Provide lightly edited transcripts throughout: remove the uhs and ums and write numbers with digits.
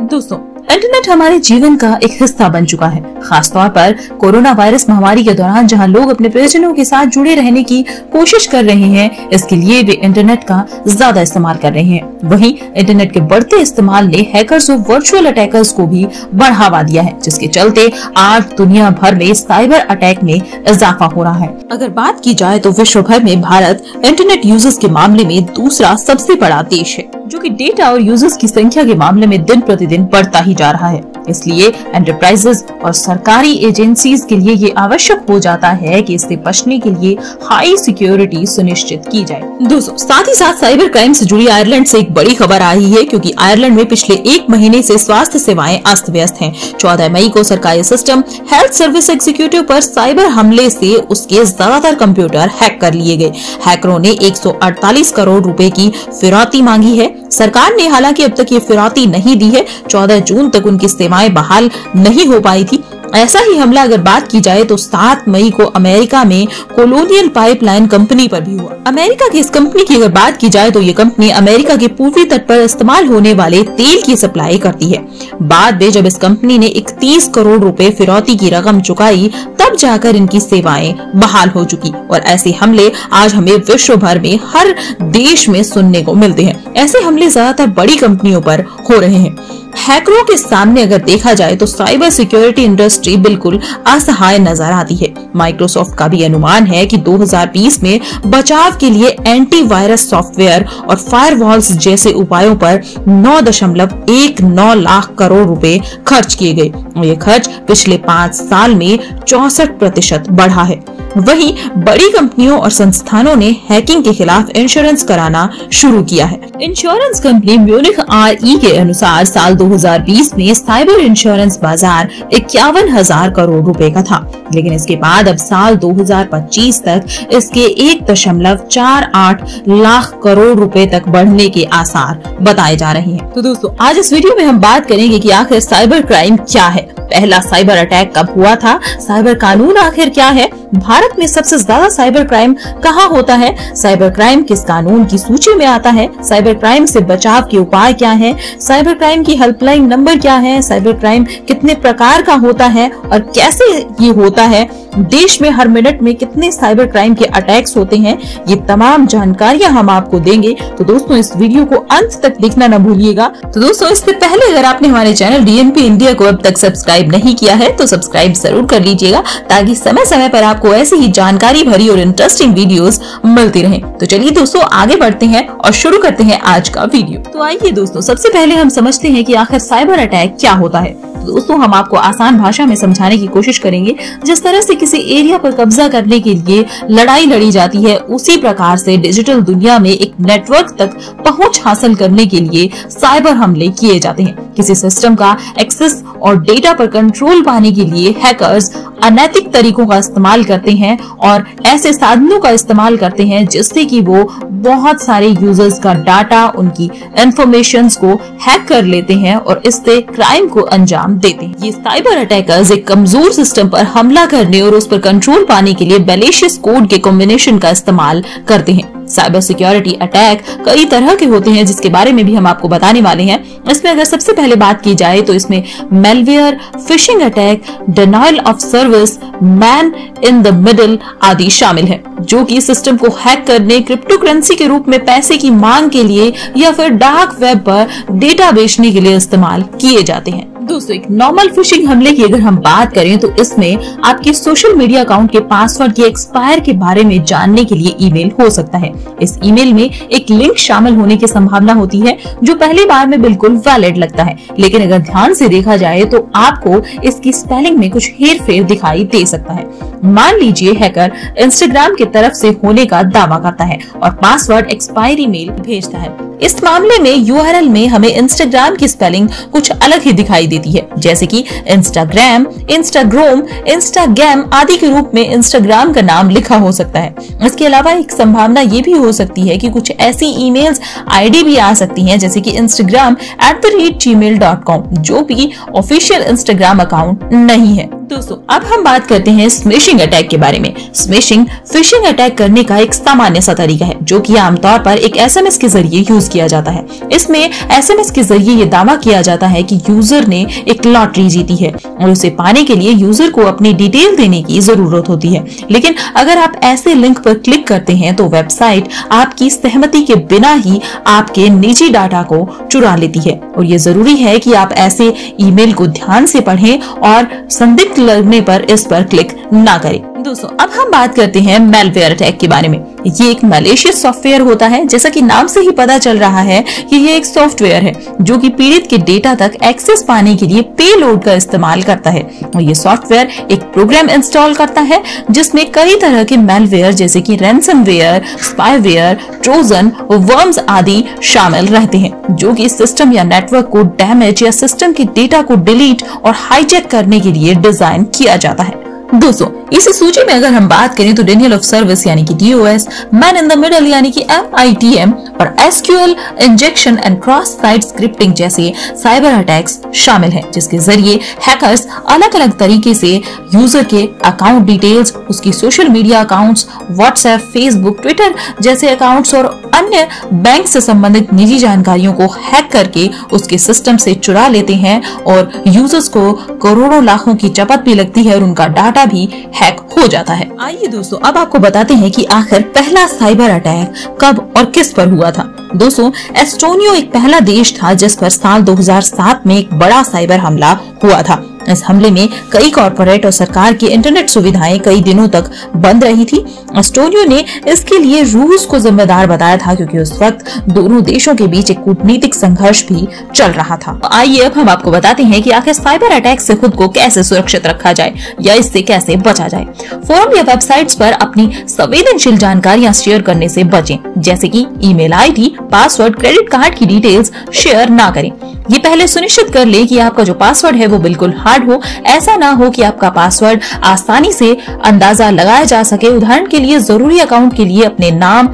दोस्तों, इंटरनेट हमारे जीवन का एक हिस्सा बन चुका है। खासतौर पर कोरोना वायरस महामारी के दौरान जहां लोग अपने प्रियजनों के साथ जुड़े रहने की कोशिश कर रहे हैं, इसके लिए वे इंटरनेट का ज्यादा इस्तेमाल कर रहे हैं। वहीं इंटरनेट के बढ़ते इस्तेमाल ने हैकर्स और वर्चुअल अटैकर्स को भी बढ़ावा दिया है, जिसके चलते आज दुनिया भर में साइबर अटैक में इजाफा हो रहा है। अगर बात की जाए तो विश्व भर में भारत इंटरनेट यूजर्स के मामले में दूसरा सबसे बड़ा देश है, जो कि डेटा और यूजर्स की संख्या के मामले में दिन प्रतिदिन बढ़ता ही जा रहा है। इसलिए एंटरप्राइजेस और सरकारी एजेंसीज के लिए ये आवश्यक हो जाता है कि इससे बचने के लिए हाई सिक्योरिटी सुनिश्चित की जाए। दोस्तों, साथ ही साथ साइबर क्राइम से जुड़ी आयरलैंड से एक बड़ी खबर आई है, क्योंकि आयरलैंड में पिछले 1 महीने से स्वास्थ्य सेवाएं अस्त व्यस्त हैं। 14 मई को सरकारी सिस्टम हेल्थ सर्विस एग्जीक्यूटिव पर साइबर हमले से उसके ज्यादातर कंप्यूटर हैक कर लिए गए। हैकरों ने 148 करोड़ रुपए की फिरौती मांगी है। सरकार ने हालांकि अब तक ये फिरौती नहीं दी है। 14 जून तक उनकी सेवाएं बहाल नहीं हो पाई थी। ऐसा ही हमला अगर बात की जाए तो 7 मई को अमेरिका में कोलोनियल पाइपलाइन कंपनी पर भी हुआ। अमेरिका की इस कंपनी की अगर बात की जाए तो ये कंपनी अमेरिका के पूर्वी तट पर इस्तेमाल होने वाले तेल की सप्लाई करती है। बाद में जब इस कंपनी ने 31 करोड़ रुपए फिरौती की रकम चुकाई, तब जाकर इनकी सेवाएं बहाल हो चुकी। और ऐसे हमले आज हमें विश्व भर में हर देश में सुनने को मिलते हैं। ऐसे हमले ज्यादातर बड़ी कंपनियों पर हो रहे हैं। हैकरों के सामने अगर देखा जाए तो साइबर सिक्योरिटी इंडस्ट्री बिल्कुल असहाय नजर आती है। माइक्रोसॉफ्ट का भी अनुमान है कि 2020 में बचाव के लिए एंटीवायरस सॉफ्टवेयर और फायरवॉल्स जैसे उपायों पर 9.19 लाख करोड़ रुपए खर्च किए गए। ये खर्च पिछले 5 साल में 64% बढ़ा है। वहीं बड़ी कंपनियों और संस्थानों ने हैकिंग के खिलाफ इंश्योरेंस कराना शुरू किया है। इंश्योरेंस कंपनी म्यूनिख RE के अनुसार साल 2020 में साइबर इंश्योरेंस बाजार 51,000 करोड़ रुपए का था, लेकिन इसके बाद अब साल 2025 तक इसके 1.48 लाख करोड़ रुपए तक बढ़ने के आसार बताए जा रहे हैं। तो दोस्तों, आज इस वीडियो में हम बात करेंगे कि आखिर साइबर क्राइम क्या है, पहला साइबर अटैक कब हुआ था, साइबर कानून आखिर क्या है, भारत में सबसे ज्यादा साइबर क्राइम कहाँ होता है, साइबर क्राइम किस कानून की सूची में आता है, साइबर क्राइम से बचाव के उपाय क्या हैं, साइबर क्राइम की हेल्पलाइन नंबर क्या है, साइबर क्राइम कितने प्रकार का होता है और कैसे ये होता है, देश में हर मिनट में कितने साइबर क्राइम के अटैक्स होते हैं, ये तमाम जानकारियां हम आपको देंगे। तो दोस्तों, इस वीडियो को अंत तक देखना न भूलिएगा। तो दोस्तों, इससे पहले अगर आपने हमारे चैनल DNP इंडिया को अब तक सब्सक्राइब नहीं किया है तो सब्सक्राइब जरूर कर लीजिएगा, ताकि समय समय पर आपको ऐसी ही जानकारी भरी और इंटरेस्टिंग वीडियोस मिलती रहें। तो चलिए दोस्तों, आगे बढ़ते हैं और शुरू करते हैं आज का वीडियो। तो आइए दोस्तों, सबसे पहले हम समझते हैं कि आखिर साइबर अटैक क्या होता है। दोस्तों, हम आपको आसान भाषा में समझाने की कोशिश करेंगे। जिस तरह से किसी एरिया पर कब्जा करने के लिए लड़ाई लड़ी जाती है, उसी प्रकार से डिजिटल दुनिया में एक नेटवर्क तक पहुंच हासिल करने के लिए साइबर हमले किए जाते हैं। किसी सिस्टम का एक्सेस और डेटा पर कंट्रोल पाने के लिए हैकर्स अनैतिक तरीकों का इस्तेमाल करते हैं और ऐसे साधनों का इस्तेमाल करते हैं जिससे कि वो बहुत सारे यूजर्स का डाटा, उनकी इंफॉर्मेशंस को हैक कर लेते हैं और इससे क्राइम को अंजाम देते हैं। ये साइबर अटैकर्स एक कमजोर सिस्टम पर हमला करने और उस पर कंट्रोल पाने के लिए मैलिशियस कोड के कॉम्बिनेशन का इस्तेमाल करते हैं। साइबर सिक्योरिटी अटैक कई तरह के होते हैं, जिसके बारे में भी हम आपको बताने वाले हैं। इसमें अगर सबसे पहले बात की जाए तो इसमें malware, phishing attack, denial of service, man in the middle आदि शामिल है, जो कि सिस्टम को हैक करने, क्रिप्टो करेंसी के रूप में पैसे की मांग के लिए या फिर डार्क वेब पर डेटा बेचने के लिए इस्तेमाल किए जाते हैं। दोस्तों, एक नॉर्मल फिशिंग हमले की अगर हम बात करें तो इसमें आपके सोशल मीडिया अकाउंट के पासवर्ड के एक्सपायर के बारे में जानने के लिए ईमेल हो सकता है। इस ईमेल में एक लिंक शामिल होने की संभावना होती है, जो पहली बार में बिल्कुल वैलिड लगता है, लेकिन अगर ध्यान से देखा जाए तो आपको इसकी स्पेलिंग में कुछ हेरफेर दिखाई दे सकता है। मान लीजिए हैकर इंस्टाग्राम की तरफ से होने का दावा करता है और पासवर्ड एक्सपायरी मेल भेजता है। इस मामले में URL में हमें इंस्टाग्राम की स्पेलिंग कुछ अलग ही दिखाई देती है, जैसे कि इंस्टाग्राम, इंस्टाग्राम, इंस्टाग्राम आदि के रूप में इंस्टाग्राम का नाम लिखा हो सकता है। इसके अलावा एक संभावना ये भी हो सकती है कि कुछ ऐसी ईमेल्स ID भी आ सकती हैं, जैसे कि instagram@gmail.com, जो भी ऑफिशियल इंस्टाग्राम अकाउंट नहीं है। दोस्तों अब हम बात करते हैं स्मैशिंग अटैक के बारे में। स्मैशिंग फिशिंग अटैक करने का एक सामान्य सा तरीका है जो कि आमतौर पर एक एसएमएस के जरिए यूज किया जाता है। इसमें एसएमएस के जरिए ये दावा किया जाता है कि यूजर ने एक लॉटरी जीती है और उसे पाने के लिए यूजर को अपनी डिटेल देने की जरूरत होती है। लेकिन अगर आप ऐसे लिंक पर क्लिक करते हैं तो वेबसाइट आपकी सहमति के बिना ही आपके निजी डाटा को चुरा लेती है और ये जरूरी है कि आप ऐसे ईमेल को ध्यान से पढ़ें और संदिग्ध लगने पर इस पर क्लिक ना करें। दोस्तों अब हम बात करते हैं मैलवेयर अटैक के बारे में। ये एक मैलिशियस सॉफ्टवेयर होता है, जैसा कि नाम से ही पता चल रहा है कि ये एक सॉफ्टवेयर है जो कि पीड़ित के डेटा तक एक्सेस पाने के लिए पेलोड का इस्तेमाल करता है। और ये सॉफ्टवेयर एक प्रोग्राम इंस्टॉल करता है जिसमें कई तरह के मैलवेयर जैसे कि रैंसमवेयर, स्पाईवेयर, ट्रोजन, वर्म्स आदि शामिल रहते हैं जो कि सिस्टम या नेटवर्क को डैमेज या सिस्टम के डेटा को डिलीट और हाईजैक करने के लिए डिजाइन किया जाता है। दोस्तों इसी सूची में अगर हम बात करें तो डिनियल ऑफ सर्विस यानी कि DOS, man in the middle यानी कि MITM और SQL injection and cross site scripting जैसे साइबर अटैक्स शामिल हैं, जिसके जरिए हैकर्स अलग अलग तरीके से यूजर के अकाउंट डिटेल्स, उसकी social media accounts, WhatsApp, Facebook, Twitter जैसे अकाउंट्स और अन्य बैंक से संबंधित निजी जानकारियों को हैक करके उसके सिस्टम से चुरा लेते हैं और यूजर्स को करोड़ों लाखों की चपत भी लगती है और उनका डाटा भी हैक हो जाता है। आइए दोस्तों अब आपको बताते हैं कि आखिर पहला साइबर अटैक कब और किस पर हुआ था। दोस्तों एस्टोनिया एक पहला देश था जिस पर साल 2007 में एक बड़ा साइबर हमला हुआ था। इस हमले में कई कॉर्पोरेट और सरकार की इंटरनेट सुविधाएं कई दिनों तक बंद रही थी। एस्टोनिया ने इसके लिए रूस को जिम्मेदार बताया था क्योंकि उस वक्त दोनों देशों के बीच एक कूटनीतिक संघर्ष भी चल रहा था। आइए अब हम आपको बताते हैं कि आखिर साइबर अटैक से खुद को कैसे सुरक्षित रखा जाए या इससे कैसे बचा जाए। फोरम या वेबसाइट्स पर अपनी संवेदनशील जानकारियां शेयर करने से बचें, जैसे कि email ID, password, credit card की डिटेल्स शेयर ना करें। ये पहले सुनिश्चित कर लें कि आपका जो पासवर्ड है वो बिल्कुल हार्ड हो। ऐसा ना हो कि आपका पासवर्ड आसानी से अंदाजा लगाया जा सके। उदाहरण के लिए जरूरी अकाउंट के लिए अपने नाम,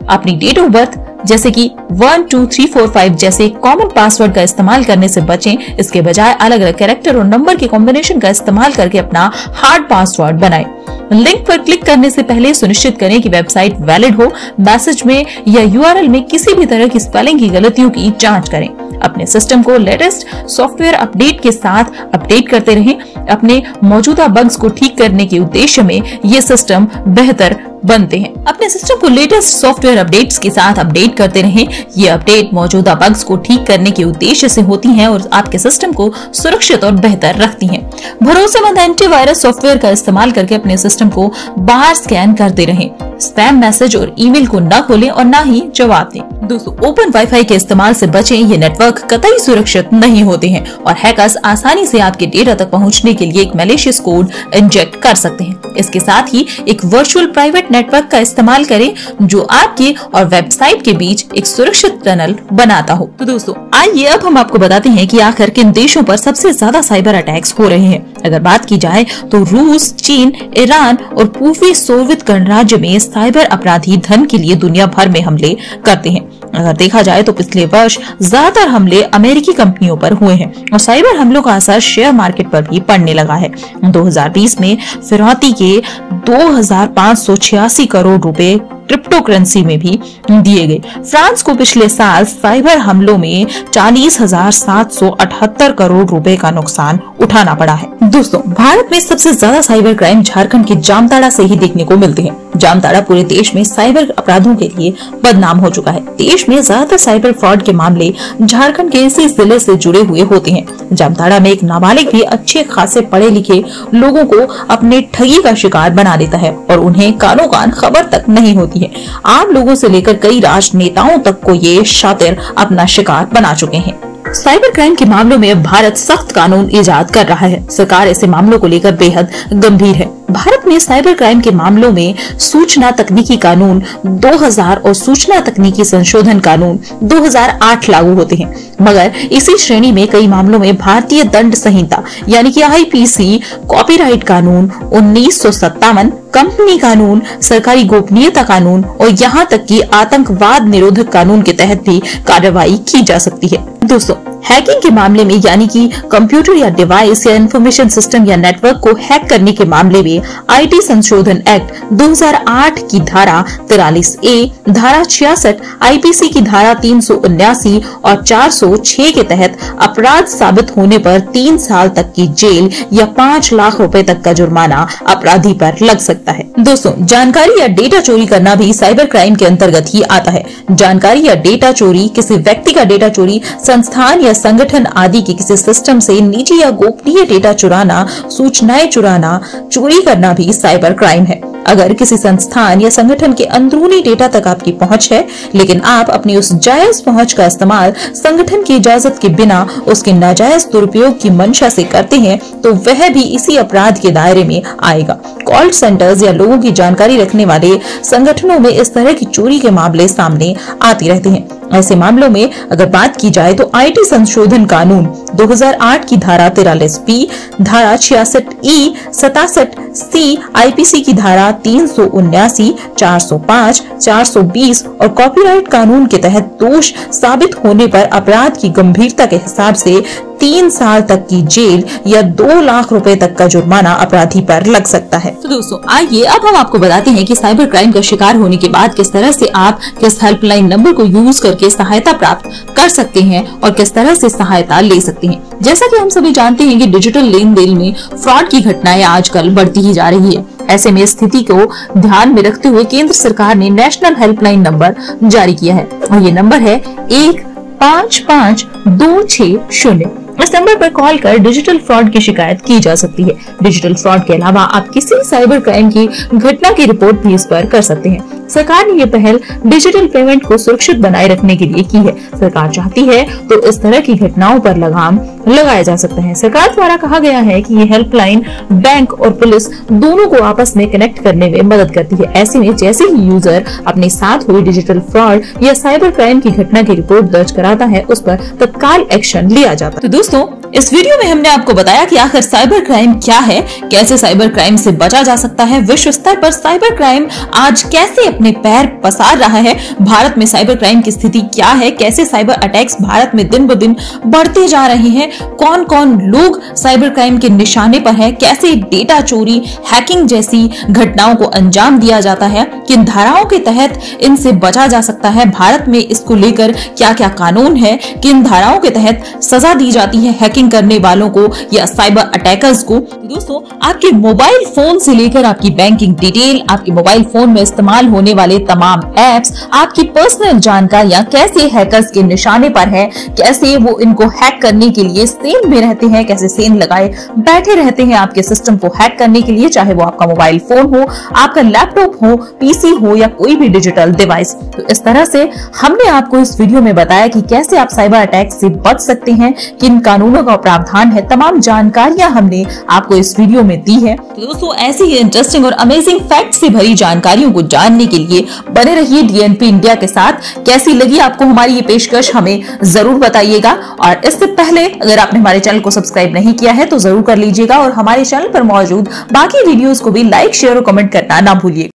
अपनी डेट ऑफ बर्थ जैसे कि 1 2 3 4 5 जैसे कॉमन पासवर्ड का इस्तेमाल करने से बचें। इसके बजाय अलग अलग कैरेक्टर और नंबर के कॉम्बिनेशन का इस्तेमाल करके अपना हार्ड पासवर्ड बनाएं। लिंक पर क्लिक करने से पहले सुनिश्चित करें कि वेबसाइट वैलिड हो। मैसेज में या यूआरएल में किसी भी तरह की स्पेलिंग की गलतियों की जांच करें। अपने सिस्टम को लेटेस्ट सॉफ्टवेयर अपडेट के साथ अपडेट करते रहें। अपने मौजूदा बग्स को ठीक करने के उद्देश्य में ये सिस्टम बेहतर बनते हैं। अपने सिस्टम को लेटेस्ट सॉफ्टवेयर अपडेट्स के साथ अपडेट करते रहें। ये अपडेट मौजूदा बग्स को ठीक करने के उद्देश्य से होती हैं और आपके सिस्टम को सुरक्षित और बेहतर रखती हैं। भरोसेमंद एंटीवायरस सॉफ्टवेयर का इस्तेमाल करके अपने सिस्टम को बार स्कैन करते रहें। स्पैम मैसेज और ईमेल को न खोलें और न ही जवाब दें। दोस्तों ओपन वाईफाई के इस्तेमाल से बचें। ये नेटवर्क कतई सुरक्षित नहीं होते हैं और हैकर्स आसानी से आपके डेटा तक पहुंचने के लिए एक मैलिशियस कोड इंजेक्ट कर सकते हैं। इसके साथ ही एक वर्चुअल प्राइवेट नेटवर्क का इस्तेमाल करें जो आपके और वेबसाइट के बीच एक सुरक्षित टनल बनाता हो। तो दोस्तों आइए अब हम आपको बताते हैं कि आखिर किन देशों पर सबसे ज्यादा साइबर अटैक्स हो रहे हैं। अगर बात की जाए तो रूस, चीन, ईरान और पूर्वी सोवियत गणराज्य में साइबर अपराधी धन के लिए दुनिया भर में हमले करते हैं। अगर देखा जाए तो पिछले वर्ष ज्यादातर हमले अमेरिकी कंपनियों पर हुए हैं और साइबर हमलों का असर शेयर मार्केट पर भी पड़ने लगा है। 2020 में फिरौती के 2586 करोड़ रुपए क्रिप्टो करेंसी में भी दिए गए। फ्रांस को पिछले साल साइबर हमलों में 40,778 करोड़ रुपए का नुकसान उठाना पड़ा है। दोस्तों भारत में सबसे ज्यादा साइबर क्राइम झारखंड के जामताड़ा से ही देखने को मिलते हैं। जामताड़ा पूरे देश में साइबर अपराधों के लिए बदनाम हो चुका है। देश में ज्यादातर साइबर फ्रॉड के मामले झारखंड के इसी जिले से जुड़े हुए होते हैं। जामताड़ा में एक नाबालिग भी अच्छे खासे पढ़े लिखे लोगों को अपने ठगी का शिकार बना देता है और उन्हें कानो कान खबर तक नहीं होती है। आम लोगों से लेकर कई राजनेताओं तक को ये शातिर अपना शिकार बना चुके हैं। साइबर क्राइम के मामलों में भारत सख्त कानून इजाद कर रहा है। सरकार ऐसे मामलों को लेकर बेहद गंभीर है। भारत में साइबर क्राइम के मामलों में सूचना तकनीकी कानून 2000 और सूचना तकनीकी संशोधन कानून 2008 लागू होते हैं, मगर इसी श्रेणी में कई मामलों में भारतीय दंड संहिता यानी कि IPC, कॉपीराइट कानून 1957, कंपनी कानून, सरकारी गोपनीयता कानून और यहाँ तक कि आतंकवाद निरोधक कानून के तहत भी कार्रवाई की जा सकती है। दोस्तों हैकिंग के मामले में यानी कि कंप्यूटर या डिवाइस या इंफॉर्मेशन सिस्टम या नेटवर्क को हैक करने के मामले में आईटी संशोधन एक्ट 2008 की धारा 43A, धारा 66, आईपीसी की धारा 379 और 406 के तहत अपराध साबित होने पर 3 साल तक की जेल या 5 लाख रुपए तक का जुर्माना अपराधी पर लग सकता है। दोस्तों, जानकारी या डेटा चोरी करना भी साइबर क्राइम के अंतर्गत ही आता है। जानकारी या डेटा चोरी, किसी व्यक्ति का डेटा चोरी, संस्थान या संगठन आदि के किसी सिस्टम से निजी या गोपनीय डेटा चुराना, सूचनाएं चुराना, चोरी करना भी साइबर क्राइम है। अगर किसी संस्थान या संगठन के अंदरूनी डेटा तक आपकी पहुंच है, लेकिन आप अपनी उस जायज पहुंच का इस्तेमाल संगठन की इजाजत के बिना उसके नाजायज दुरुपयोग की मंशा से करते हैं, तो वह भी इसी अपराध के दायरे में आएगा। कॉल सेंटर्स या लोगों की जानकारी रखने वाले संगठनों में इस तरह की चोरी के मामले सामने आते रहते हैं। ऐसे मामलों में अगर बात की जाए तो आईटी संशोधन कानून 2008 की धारा 43B, धारा 66E, 67C, आईपीसी की धारा 379, 405, 420 और कॉपीराइट कानून के तहत दोष साबित होने पर अपराध की गंभीरता के हिसाब से 3 साल तक की जेल या 2 लाख रुपए तक का जुर्माना अपराधी पर लग सकता है। तो दोस्तों, आइए अब हम आपको बताते हैं कि साइबर क्राइम का शिकार होने के बाद किस तरह से आप किस हेल्पलाइन नंबर को यूज करके सहायता प्राप्त कर सकते हैं और किस तरह से सहायता ले सकते हैं। जैसा कि हम सभी जानते हैं कि डिजिटल लेन देन में फ्रॉड की घटनाएं आजकल बढ़ती ही जा रही है। ऐसे में स्थिति को ध्यान में रखते हुए केंद्र सरकार ने नेशनल हेल्पलाइन नंबर जारी किया है और ये नंबर है 155260। इस नंबर पर कॉल कर डिजिटल फ्रॉड की शिकायत की जा सकती है। डिजिटल फ्रॉड के अलावा आप किसी साइबर क्राइम की घटना की रिपोर्ट भी इस पर कर सकते हैं। सरकार ने ये पहल डिजिटल पेमेंट को सुरक्षित बनाए रखने के लिए की है। सरकार चाहती है तो इस तरह की घटनाओं पर लगाम लगाया जा सकता है। सरकार द्वारा कहा गया है कि ये हेल्पलाइन बैंक और पुलिस दोनों को आपस में कनेक्ट करने में मदद करती है। ऐसे में जैसे ही यूजर अपने साथ हुई डिजिटल फ्रॉड या साइबर क्राइम की घटना की रिपोर्ट दर्ज कराता है, उस पर तत्काल एक्शन लिया जाता है। तो दोस्तों, इस वीडियो में हमने आपको बताया कि आखिर साइबर क्राइम क्या है, कैसे साइबर क्राइम से बचा जा सकता है, विश्व स्तर पर साइबर क्राइम आज कैसे अपने पैर पसार रहा है, भारत में साइबर क्राइम की स्थिति क्या है, कैसे साइबर अटैक्स भारत में दिन ब दिन बढ़ते जा रहे हैं, कौन कौन लोग साइबर क्राइम के निशाने पर है, कैसे डेटा चोरी, हैकिंग जैसी घटनाओं को अंजाम दिया जाता है, किन धाराओं के तहत इनसे बचा जा सकता है, भारत में इसको लेकर क्या क्या कानून है, किन धाराओं के तहत सजा दी जाती है हैकिंग करने वालों को या साइबर अटैकर्स को। दोस्तों, आपके मोबाइल फोन से लेकर आपकी बैंकिंग डिटेल, आपके मोबाइल फोन में इस्तेमाल होने वाले तमाम एप्स, आपकी पर्सनल जानकारियां कैसे हैकर्स के निशाने पर है, कैसे वो इनको हैक करने के लिए सेंध में रहते हैं, कैसे सेंध लगाए बैठे रहते हैं आपके सिस्टम को हैक करने के लिए, चाहे वो आपका मोबाइल फोन हो, आपका लैपटॉप हो, पीसी हो या कोई भी डिजिटल डिवाइस। तो इस तरह से हमने आपको इस वीडियो में बताया कि कैसे आप साइबर अटैक से बच सकते हैं, किन कानूनों का प्रावधान है, तमाम जानकारियां हमने आपको इस वीडियो में दी है। तो दोस्तों, ऐसी ही इंटरेस्टिंग और अमेजिंग फैक्ट से भरी जानकारियों को जानने के लिए बने रहिए डीएनपी इंडिया के साथ। कैसी लगी आपको हमारी ये पेशकश, हमें जरूर बताइएगा। और इससे पहले अगर आपने हमारे चैनल को सब्सक्राइब नहीं किया है तो जरूर कर लीजिएगा और हमारे चैनल पर मौजूद बाकी वीडियोस को भी लाइक, शेयर और कमेंट करना ना भूलिएगा।